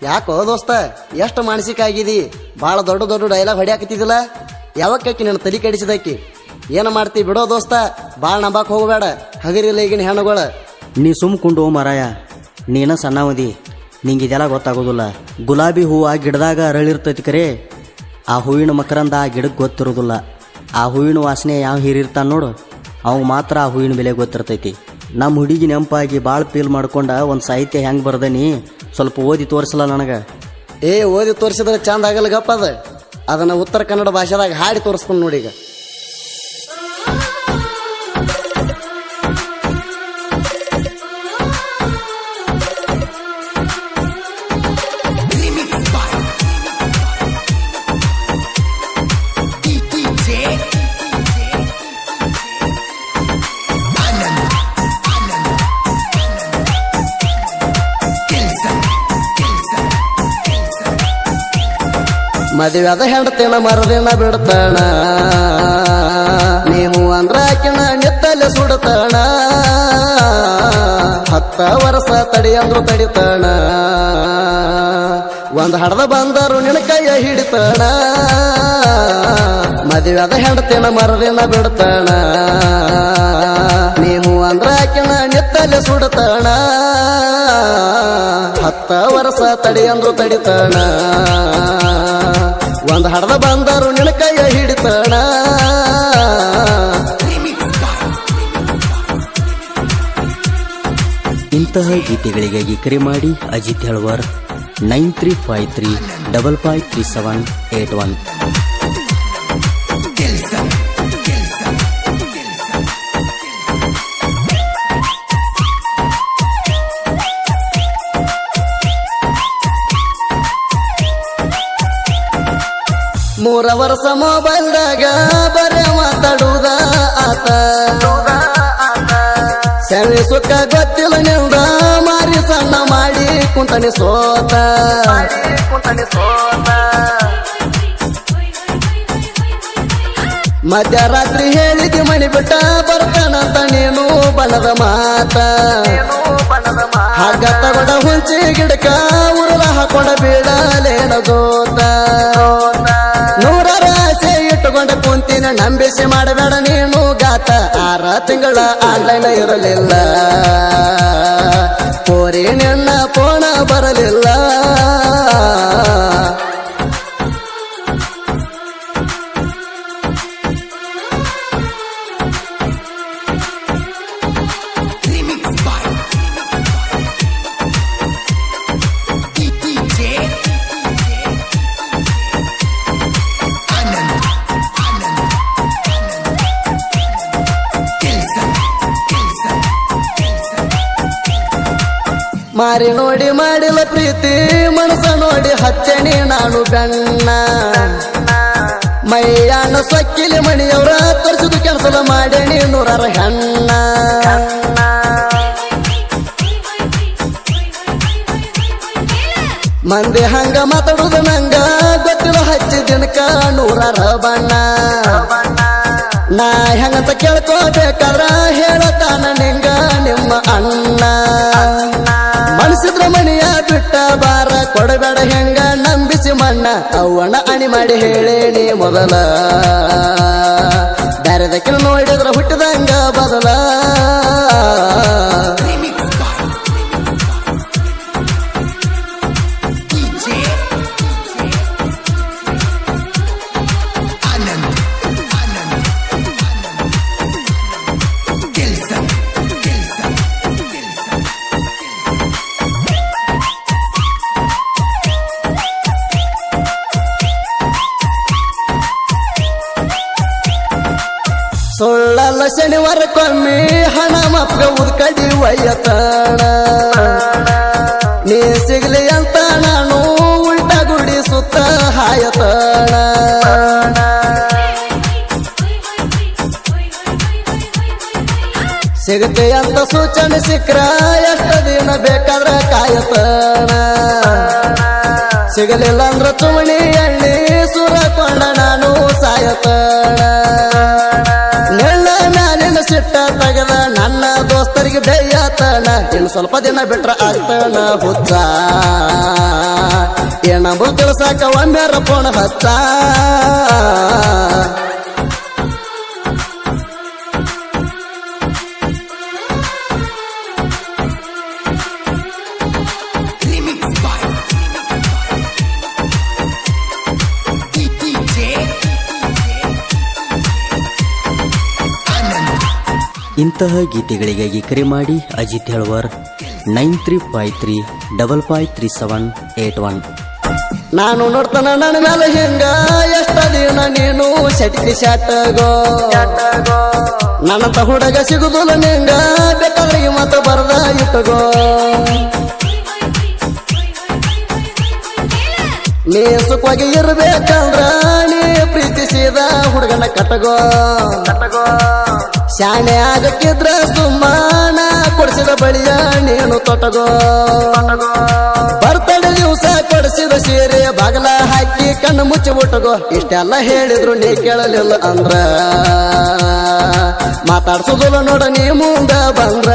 ಯಾಕೋ ದೋಸ್ತ ಎಷ್ಟು ಮಾನಸಿಕ ಆಗಿದಿ? ಭಾಳ ದೊಡ್ಡ ದೊಡ್ಡ ಡೈಲಾಗ್ ಹೊಡ್ಯಾಕತ್ತಿದಿಲ್ಲ. ಯಾವಕ್ಕಾಕಿ ನನ್ನ ತಲೆ ಕಡಿಸಿದಾಕಿ? ಏನು ಮಾಡ್ತಿ ಬಿಡೋ ದೋಸ್ತ, ಭಾಳ ನಂಬಾಕ್ ಹೋಗಬೇಡ. ಹಗರಿಲ್ಲ ಈಗಿನ ಹೆಣ್ಣುಗಳು. ನೀ ಸುಮ್ಕೊಂಡು ಮಾರಾಯ, ನೀನ ಸಣ್ಣವದಿ, ನಿಂಗಿದೆಲ್ಲ ಗೊತ್ತಾಗೋದಿಲ್ಲ. ಗುಲಾಬಿ ಹೂವು ಆ ಗಿಡದಾಗ ಅರಳಿರ್ತೈತಿ ಕರೆ, ಆ ಹೂವಿನ ಮಕರಂದ ಆ ಗಿಡಕ್ಕೆ ಗೊತ್ತಿರೋದಿಲ್ಲ. ಆ ಹೂವಿನ ವಾಸನೆ ಯಾವ ಹೀರಿರ್ತಾನ ನೋಡು, ಅವ್ ಮಾತ್ರ ಆ ಹೂವಿನ ಬೆಲೆ ಗೊತ್ತಿರ್ತೈತಿ. ನಮ್ಮ ಹುಡುಗಿ ನೆಂಪಾಗಿ ಭಾಳ ಫೀಲ್ ಮಾಡ್ಕೊಂಡ ಒಂದು ಸಾಹಿತ್ಯ ಹೆಂಗೆ ಬರ್ದನಿ, ಸ್ವಲ್ಪ ಓದಿ ತೋರಿಸಲ್ಲ ನನಗೆ. ಓದಿ ತೋರಿಸಿದ್ರೆ ಚಂದ ಆಗಲ್ಲ ಗಪ್ಪ. ಅದನ್ನ ಉತ್ತರ ಕನ್ನಡ ಭಾಷೆದಾಗ ಹಾಡಿ ತೋರಿಸ್ಕೊಂಡು ನೋಡಿ. ಈಗ ಮದುವೆದ ಹೆಂಡತಿನ ಮರದಿನ ಬಿಡ್ತಾಣ, ನೀವು ಅಂದ್ರ ಆಕಿನ ನಿತ್ತಲ್ಲಿ ಸುಡ್ತಾಣ. 10 ವರ್ಷ ತಡಿ ಅಂದ್ರು ತಡಿತಾಣ, ಒಂದ್ ಹಡದ ಬಂದರು ನಿನ್ನ ಕೈಯ ಹಿಡಿತಾಣ. ಮದುವೆದ ಹೆಂಡತಿನ ಮರದಿನ ಬಿಡ್ತಾಣ, ನೀವು ಅಂದ್ರ ಆಕಿನ ನಿತ್ತಲ್ಲಿ ಸುಡ್ತಾಣ. 10 ವರ್ಷ ತಡಿ ಅಂದ್ರು ತಡಿತಾಣ, ಒಂದ್ ಹಡದ ಬಂದರು ನಿನ್ನ ಕೈಯ ಹಿಡಿತಾಣ. ಇಂತಹ ಗೀತೆಗಳಿಗಾಗಿ ಕರೆ ಮಾಡಿ ಅಜಿತ್ ಹೆಳ್ವರ್ 9353553781. ಮೂರ ವರ್ಷ ಮೊಬೈಲ್ದಾಗ ಬರೇ ಮಾತಾಡುವುದ ಆತ, ಸೆವಿ ಸುಖ ಗೊತ್ತಿಲ್ಲ ನಿಂದ ಮಾರಿ ಸಣ್ಣ ಮಾಡಿ ಕುಂತನಿ ಸೋತ. ಮಧ್ಯರಾತ್ರಿ ಹೇಳಿದಿ ಮಣಿ ಬಿಟ್ಟ ಬರ್ತಾನಂತ ನೀನು ಬಣದ ಮಾತ. ಹಾಗ ತಗೊಂಡ ಹುಂಚಿ ಗಿಡಕ ಉರುಳ ಹಾಕೊಂಡ ಬೀಳಲೇನ ಜೋತ. 100 ಆಸೆ ಇಟ್ಟುಕೊಂಡ ಕುಂತಿನ ನಂಬಿಸಿ ಮಾಡಬೇಡ ನೀನು ಗಾತ. 6 ತಿಂಗಳ ಆನ್ಲೈನ್ ಇರಲಿಲ್ಲ, ಪೋರಿ ನಿನ್ನ ಫೋನ ಬರಲಿಲ್ಲ. ಮಾರಿ ನೋಡಿ ಮಾಡಿಲ್ಲ ಪ್ರೀತಿ, ಮನಸ್ಸ ನೋಡಿ ಹಚ್ಚನಿ ನಾನು ಬೆನ್ನ. ಮೈಯಾನ ಸೊಕ್ಕಿಲಿ ಮಣಿಯವರ ತೋರಿಸಿದು ಕೆಲಸದ ಮಾಡೇನಿ 100 ಹೆಣ್ಣ. ಮಂದಿ ಹಂಗ ಮಾತಾಡುದು ನಂಗ ಗೊತ್ತಿಲ್ಲ, ಹಚ್ಚಿದಿನಕ 100 ಬಣ್ಣ. ನಾ ಹೆಂಗಂತ ಕೇಳ್ಕೋಬೇಕಾದ್ರ ಹೇಳತಾನ ನಿಂಗ ನಿಮ್ಮ ಅಣ್ಣ. ಮನಸಿದ್ರ ಮಣಿಯ ಬಿಟ್ಟ ಬಾರ ಕೊಡಬೇಡ ಹೆಂಗ ನಂಬಿಸಿ ಮಣ್ಣ. ಅವನ ಅಣಿ ಮಾಡಿ ಹೇಳೇನಿ ಮೊದಲ, ಬ್ಯಾರೆದಕ್ಕಿನ ನೋಡಿದ್ರ ಹುಟ್ಟಿದಂಗ ಬದಲ. ಸುಳ್ಳಲ್ಲ ಶನಿವಾರಕ್ಕೊಮ್ಮೆ ಹಣ ಮಪ್ಗ ಉದ್ಕಡಿ ಒಯ್ಯತಾಣ. ನೀ ಸಿಗ್ಲಿ ಅಂತ ನಾನು ಉಲ್ಟ ಗುಡಿ ಸುತ್ತ ಹಾಯತಾಣ. ಸಿಗುತ್ತೆ ಅಂತ ಸೂಚನೆ ಸಿಕ್ರ ಎಷ್ಟು ದಿನ ಬೇಕಾದ್ರ ಕಾಯತಾಣ. ಸಿಗಲಿಲ್ಲ ಅಂದ್ರ ಚುಮಣಿ ಎಣ್ಣಿ ಸುರಕೊಂಡ ನಾನು ಸಾಯತಾಣ. ಸಿಟ್ಟ ತಗದ ನನ್ನ ದೋಸ್ತರಿಗೆ ಬೇಯತನ, ಇನ್ನು ಸ್ವಲ್ಪ ದಿನ ಬಿಟ್ರ ಆಗ್ತಾನ ಹುಚ್ಚ. ಏನಂಬುದು ತಿಳ್ಸಾಕ ಒಮ್ಮೆರ ಫೋನ್ ಹಚ್ಚ ಇಂತಹ ಗೀತೆಗಳಿಗಾಗಿ ಕರೆ ಮಾಡಿ ಅಜಿತ್ ಹೇಳ್ವರ್ 9353553781. ನಾನು ನೋಡ್ತಾನ ನನ್ನ ಮೇಲೆ ಹಿಂಗ ಎಷ್ಟ ದಿನ ನೀನು ಸೆಟ್ಟಿ ಶಾಟಗೋ ನನ್ನಂತ ಹುಡುಗ ಸಿಗುದಿಲ್ಲ ನಿಂಗ ಬೇಕಾದ್ರೆ ಮತ ಬರದ ಇಟ್ಟಗೋ ನೀ ಸುಖವಾಗಿ ಇರ್ಬೇಕಂದ್ರ ನೀ ಪ್ರೀತಿಸಿದ ಹುಡುಗನ ಕಟ್ಟಗೋ ಶಾಣೆ ಆಗಕ್ಕಿದ್ರ ಸುಮ್ಮನ ಕೊಡಿಸಿದ ಬಳಿಯ ನೀನು ತೊಟ್ಟಗೋ ಬರ್ತಡೆ ದಿವಸ ಕೊಡಿಸಿದ ಸೀರೆ ಬಾಗಲ ಹಾಕಿ ಕಣ್ಣು ಮುಚ್ಚಿ ಬಿಟ್ಟಗೋ ಇಷ್ಟೆಲ್ಲ ಹೇಳಿದ್ರು ನೀ ಕೇಳಲಿಲ್ಲ ಅಂದ್ರ ಮಾತಾಡ್ಸುದಿಲ್ಲ ನೋಡ ನೀ ಮುಂದ ಬಂದ್ರ